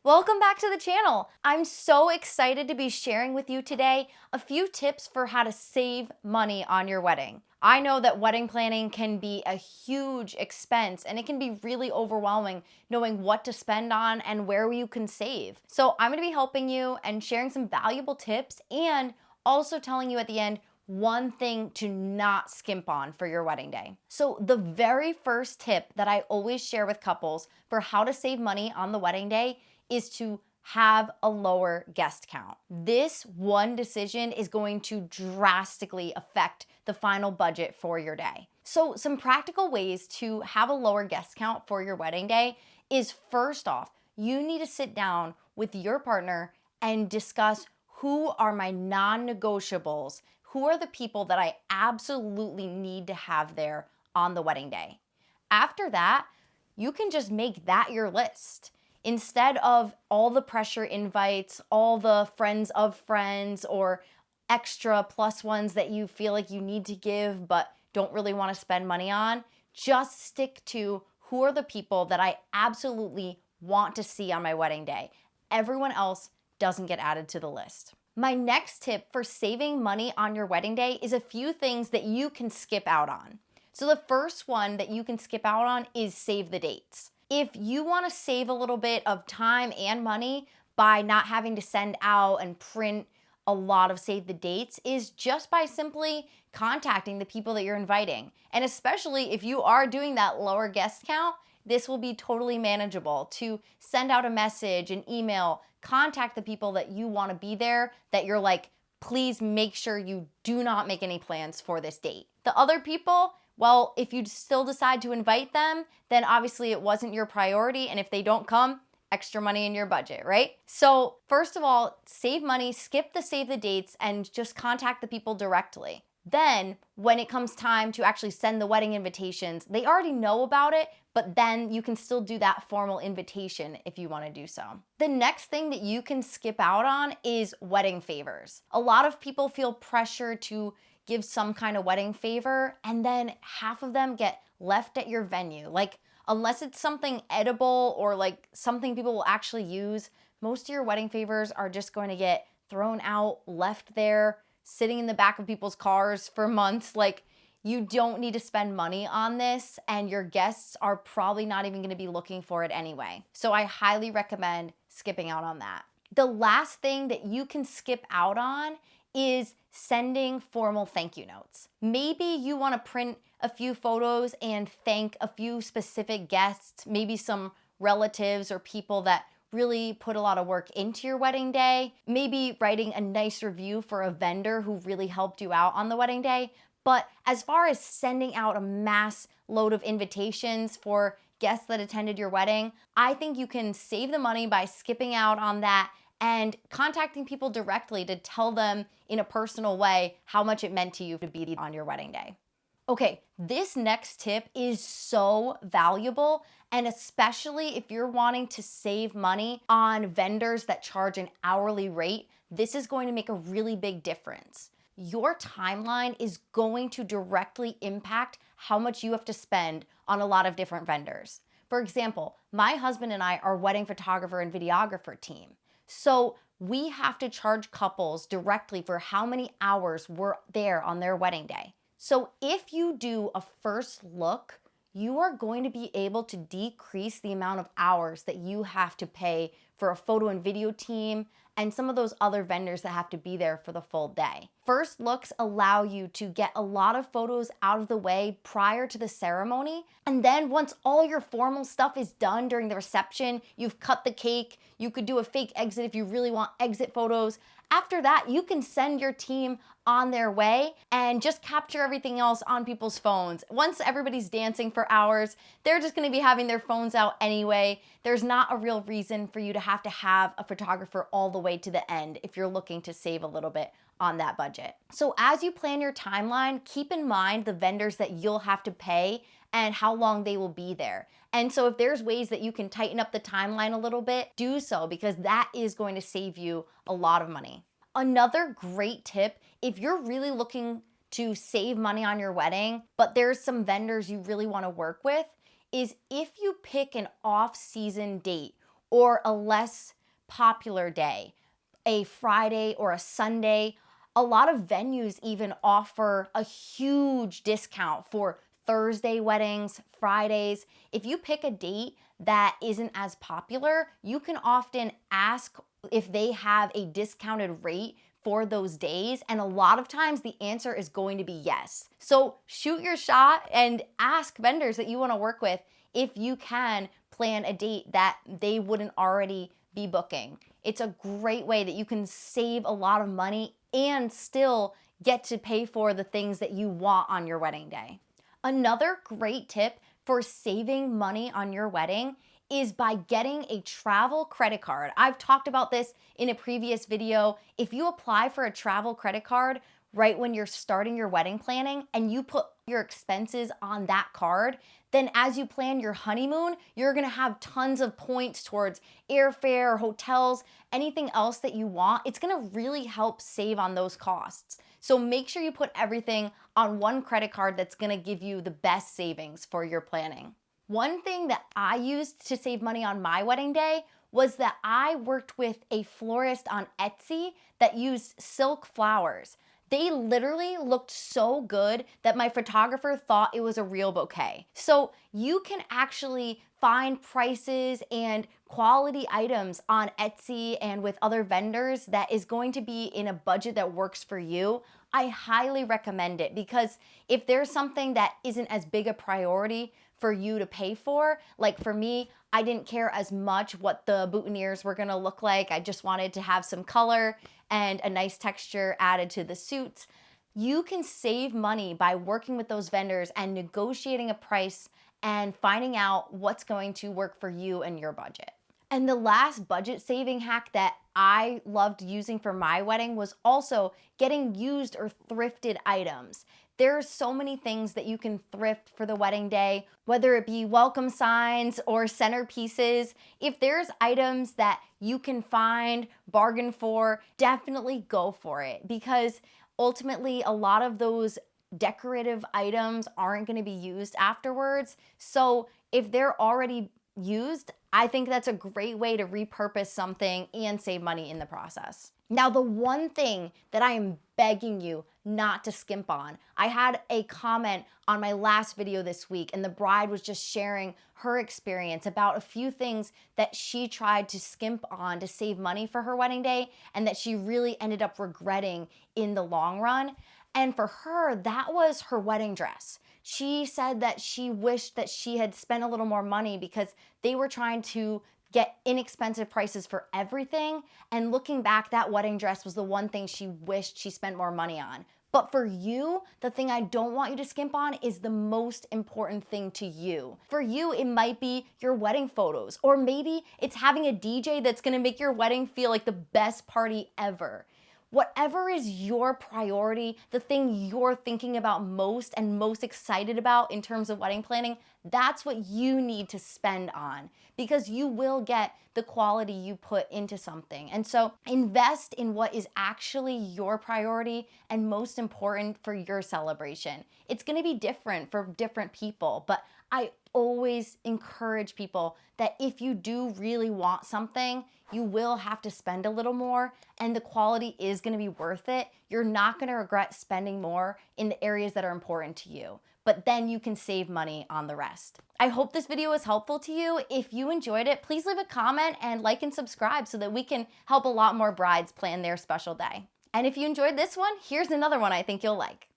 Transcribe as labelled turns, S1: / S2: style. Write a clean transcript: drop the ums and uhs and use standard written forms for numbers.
S1: Welcome back to the channel. I'm so excited to be sharing with you today a few tips for how to save money on your wedding. I know that wedding planning can be a huge expense and it can be really overwhelming knowing what to spend on and where you can save. So I'm going to be helping you and sharing some valuable tips and also telling you at the end one thing to not skimp on for your wedding day. So the very first tip that I always share with couples for how to save money on the wedding day is to have a lower guest count. This one decision is going to drastically affect the final budget for your day. So some practical ways to have a lower guest count for your wedding day is, first off, you need to sit down with your partner and discuss who are my non-negotiables, who are the people that I absolutely need to have there on the wedding day. After that, you can just make that your list. Instead of all the pressure invites, all the friends of friends, or extra plus ones that you feel like you need to give but don't really want to spend money on, just stick to who are the people that I absolutely want to see on my wedding day. Everyone else doesn't get added to the list. My next tip for saving money on your wedding day is a few things that you can skip out on. So the first one that you can skip out on is save the dates. If you want to save a little bit of time and money by not having to send out and print a lot of save the dates, is just by simply contacting the people that you're inviting. And especially if you are doing that lower guest count, this will be totally manageable to send out a message, an email, contact the people that you want to be there, that you're like, please make sure you do not make any plans for this date. The other people, well, if you still decide to invite them, then obviously it wasn't your priority. And if they don't come, extra money in your budget, right? So first of all, save money, skip the save the dates, and just contact the people directly. Then when it comes time to actually send the wedding invitations, they already know about it, but then you can still do that formal invitation if you want to do so. The next thing that you can skip out on is wedding favors. A lot of people feel pressure to give some kind of wedding favor, and then half of them get left at your venue. Like, unless it's something edible or like something people will actually use, most of your wedding favors are just going to get thrown out, left there, sitting in the back of people's cars for months. Like, you don't need to spend money on this, and your guests are probably not even going to be looking for it anyway. So I highly recommend skipping out on that. The last thing that you can skip out on is sending formal thank you notes. Maybe you want to print a few photos and thank a few specific guests, maybe some relatives or people that really put a lot of work into your wedding day. Maybe writing a nice review for a vendor who really helped you out on the wedding day. But as far as sending out a mass load of invitations for guests that attended your wedding, I think you can save the money by skipping out on that and contacting people directly to tell them in a personal way how much it meant to you to be on your wedding day. Okay, this next tip is so valuable, and especially if you're wanting to save money on vendors that charge an hourly rate, this is going to make a really big difference. Your timeline is going to directly impact how much you have to spend on a lot of different vendors. For example, my husband and I are wedding photographer and videographer team. So we have to charge couples directly for how many hours we're there on their wedding day. So if you do a first look, you are going to be able to decrease the amount of hours that you have to pay for a photo and video team and some of those other vendors that have to be there for the full day. First looks allow you to get a lot of photos out of the way prior to the ceremony. And then once all your formal stuff is done during the reception, you've cut the cake, you could do a fake exit if you really want exit photos. After that, you can send your team on their way and just capture everything else on people's phones. Once everybody's dancing for hours, they're just gonna be having their phones out anyway. There's not a real reason for you to have a photographer all the way to the end if you're looking to save a little bit on that budget. So as you plan your timeline, keep in mind the vendors that you'll have to pay and how long they will be there. And so if there's ways that you can tighten up the timeline a little bit, do so, because that is going to save you a lot of money. Another great tip, if you're really looking to save money on your wedding, but there's some vendors you really want to work with, is if you pick an off-season date or a less popular day, a Friday or a Sunday. A lot of venues even offer a huge discount for Thursday weddings, Fridays. If you pick a date that isn't as popular, you can often ask if they have a discounted rate for those days. And a lot of times the answer is going to be yes. So shoot your shot and ask vendors that you want to work with if you can plan a date that they wouldn't already be booking. It's a great way that you can save a lot of money and still get to pay for the things that you want on your wedding day. Another great tip for saving money on your wedding is by getting a travel credit card. I've talked about this in a previous video. If you apply for a travel credit card right when you're starting your wedding planning and you put your expenses on that card, then as you plan your honeymoon, you're gonna have tons of points towards airfare, hotels, anything else that you want. It's gonna really help save on those costs. So make sure you put everything on one credit card that's gonna give you the best savings for your planning. One thing that I used to save money on my wedding day was that I worked with a florist on Etsy that used silk flowers. They literally looked so good that my photographer thought it was a real bouquet. So you can actually find prices and quality items on Etsy and with other vendors that is going to be in a budget that works for you. I highly recommend it because if there's something that isn't as big a priority for you to pay for, like for me, I didn't care as much what the boutonnieres were gonna look like. I just wanted to have some color and a nice texture added to the suits. You can save money by working with those vendors and negotiating a price and finding out what's going to work for you and your budget. And the last budget saving hack that I loved using for my wedding was also getting used or thrifted items. There's so many things that you can thrift for the wedding day, whether it be welcome signs or centerpieces. If there's items that you can find, bargain for, definitely go for it because ultimately a lot of those decorative items aren't going to be used afterwards. So if they're already used, I think that's a great way to repurpose something and save money in the process. Now, the one thing that I am begging you not to skimp on, I had a comment on my last video this week and the bride was just sharing her experience about a few things that she tried to skimp on to save money for her wedding day and that she really ended up regretting in the long run. And for her, that was her wedding dress. She said that she wished that she had spent a little more money because they were trying to get inexpensive prices for everything. And looking back, that wedding dress was the one thing she wished she spent more money on. But for you, the thing I don't want you to skimp on is the most important thing to you. For you, it might be your wedding photos, or maybe it's having a DJ that's gonna make your wedding feel like the best party ever. Whatever is your priority, the thing you're thinking about most and most excited about in terms of wedding planning, that's what you need to spend on because you will get the quality you put into something. And so invest in what is actually your priority and most important for your celebration. It's gonna be different for different people, but I always encourage people that if you do really want something, you will have to spend a little more and the quality is gonna be worth it. You're not gonna regret spending more in the areas that are important to you, but then you can save money on the rest. I hope this video was helpful to you. If you enjoyed it, please leave a comment and like and subscribe so that we can help a lot more brides plan their special day. And if you enjoyed this one, here's another one I think you'll like.